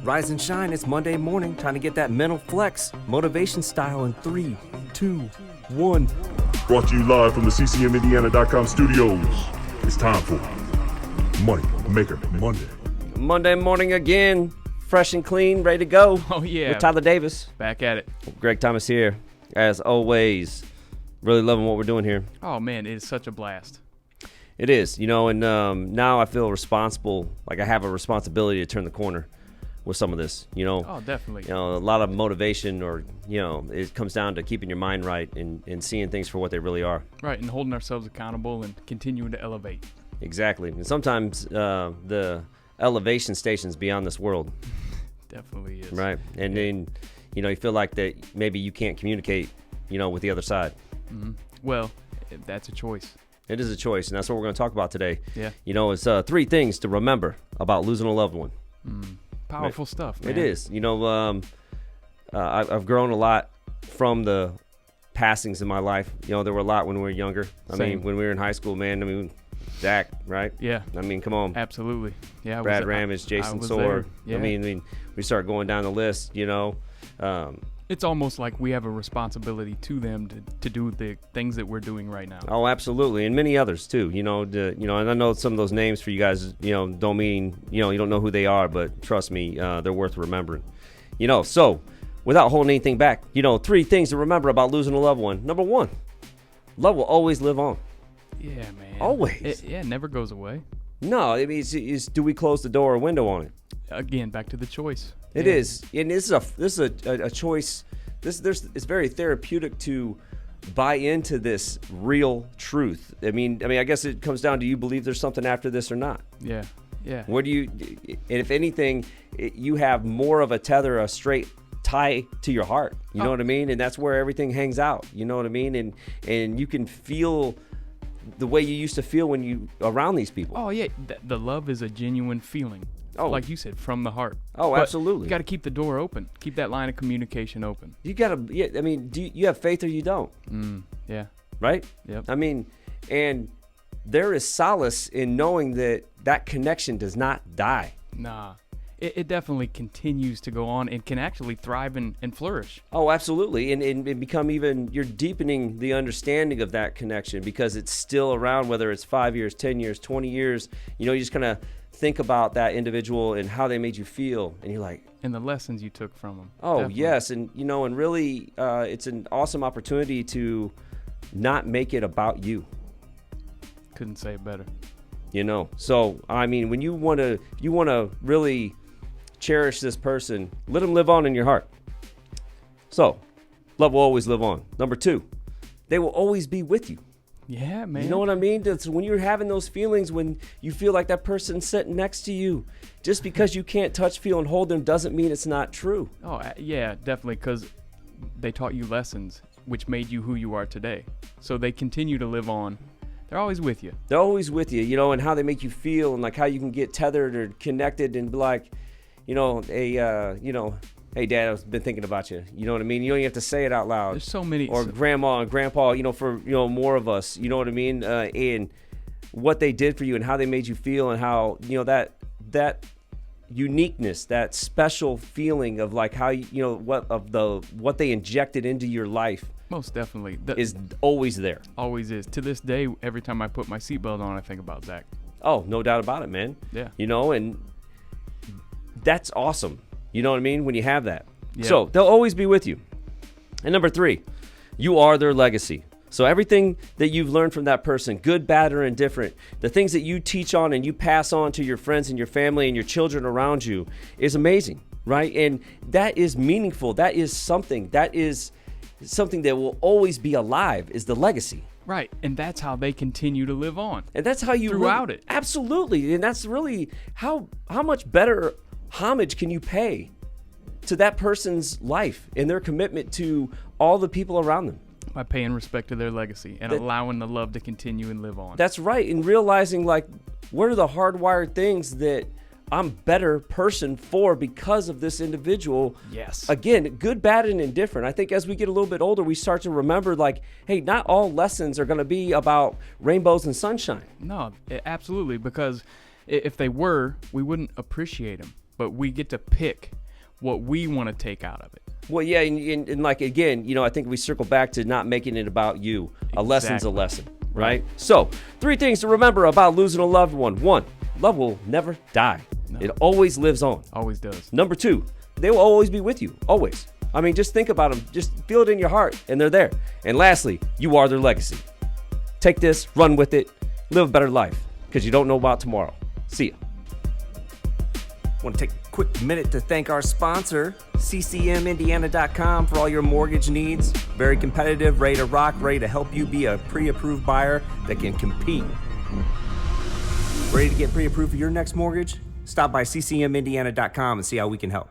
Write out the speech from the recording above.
Rise and shine, it's Monday morning. Time to get that mental flex. Motivation style in 3, 2, 1. Brought to you live from the ccmindiana.com studios. It's time for Money Maker Monday. Monday morning again. Fresh and clean, ready to go. Oh, yeah. With Tyler Davis. Back at it. Greg Thomas here. As always, really loving what we're doing here. Oh, man, it is such a blast. It is, and now I feel responsible, like I have a responsibility to turn the corner with some of this, Oh, definitely. a lot of motivation or, it comes down to keeping your mind right and seeing things for what they really are. Right, and holding ourselves accountable and continuing to elevate. Exactly. And sometimes the elevation station's beyond this world. Definitely is. Right. And then, you feel like that maybe you can't communicate, with the other side. Mm-hmm. Well, that's a choice. It is a choice, and that's what we're going to talk about today. Yeah. It's 3 things to remember about losing a loved one. Powerful stuff, man. It is. I've grown a lot from the passings in my life. There were a lot when we were younger. When we were in high school, man, Zach, right? Yeah. Come on. Absolutely. Yeah. Brad Ramage, Jason Soar. Yeah. We start going down the list, It's almost like we have a responsibility to them to do the things that we're doing right now. Oh, absolutely, and many others too. And I know some of those names for you guys, don't mean you don't know who they are, but trust me, they're worth remembering. So without holding anything back, 3 things to remember about losing a loved one. Number 1, love will always live on. Yeah, man. Always. It never goes away. No, I mean, it's do we close the door or window on it? Again, back to the choice. It is, and this is a choice. It's very therapeutic to buy into this real truth. I mean, I guess it comes down to you believe there's something after this or not. Yeah, yeah. Where do you? And if anything, you have more of a straight tie to your heart. You know what I mean? And that's where everything hangs out. You know what I mean? And you can feel the way you used to feel when you around these people. Oh yeah, the love is a genuine feeling. Oh, like you said, from the heart. Oh, but absolutely. You got to keep the door open. Keep that line of communication open. You got to. Yeah, do you have faith or you don't? Yeah. Right. Yep. And there is solace in knowing that connection does not die. Nah. It definitely continues to go on and can actually thrive and flourish. Oh, absolutely. And become you're deepening the understanding of that connection because it's still around, whether it's 5 years, 10 years, 20 years. You just kind of think about that individual and how they made you feel. And you're like. And the lessons you took from them. Oh, definitely. Yes. And, and really it's an awesome opportunity to not make it about you. Couldn't say it better. So, when you want to really cherish this person, let them live on in your heart. So, love will always live on. Number 2, they will always be with you. Yeah, man. You know what I mean? That's when you're having those feelings when you feel like that person's sitting next to you. Just because you can't touch, feel, and hold them doesn't mean it's not true. Oh, yeah, definitely, because they taught you lessons which made you who you are today. So they continue to live on. They're always with you. They're always with you, and how they make you feel and like how you can get tethered or connected and be like, hey, Dad, I've been thinking about you. You know what I mean? You don't even have to say it out loud. There's so many. Or Grandma and Grandpa, for, more of us. You know what I mean? And what they did for you and how they made you feel and how, that uniqueness, that special feeling of like how, what they injected into your life. Most definitely. Is always there. Always is. To this day, every time I put my seatbelt on, I think about Zach. Oh, no doubt about it, man. Yeah. And that's awesome. You know what I mean? When you have that. Yeah. So they'll always be with you. And number 3, you are their legacy. So everything that you've learned from that person, good, bad, or indifferent, the things that you teach on and you pass on to your friends and your family and your children around you is amazing, right? And that is meaningful. That is something that will always be alive, is the legacy. Right, and that's how they continue to live on. And that's how you throughout it. Absolutely, and that's really how much better homage can you pay to that person's life and their commitment to all the people around them? By paying respect to their legacy and allowing the love to continue and live on. That's right, and realizing like what are the hardwired things that I'm better person for because of this individual. Yes. Again, good, bad, and indifferent. I think as we get a little bit older, we start to remember like, hey, not all lessons are going to be about rainbows and sunshine. No, absolutely, because if they were, we wouldn't appreciate them. but we get to pick what we want to take out of it. Well, yeah, and like, again, I think we circle back to not making it about you. A lesson's a Exactly. lesson, right? So, 3 things to remember about losing a loved one. 1, love will never die. No. It always lives on. Always does. Number 2, they will always be with you, always. I mean, just think about them. Just feel it in your heart, and they're there. And lastly, you are their legacy. Take this, run with it, live a better life, because you don't know about tomorrow. See ya. Want to take a quick minute to thank our sponsor, ccmindiana.com, for all your mortgage needs. Very competitive, ready to rock, ready to help you be a pre-approved buyer that can compete. Ready to get pre-approved for your next mortgage? Stop by ccmindiana.com and see how we can help.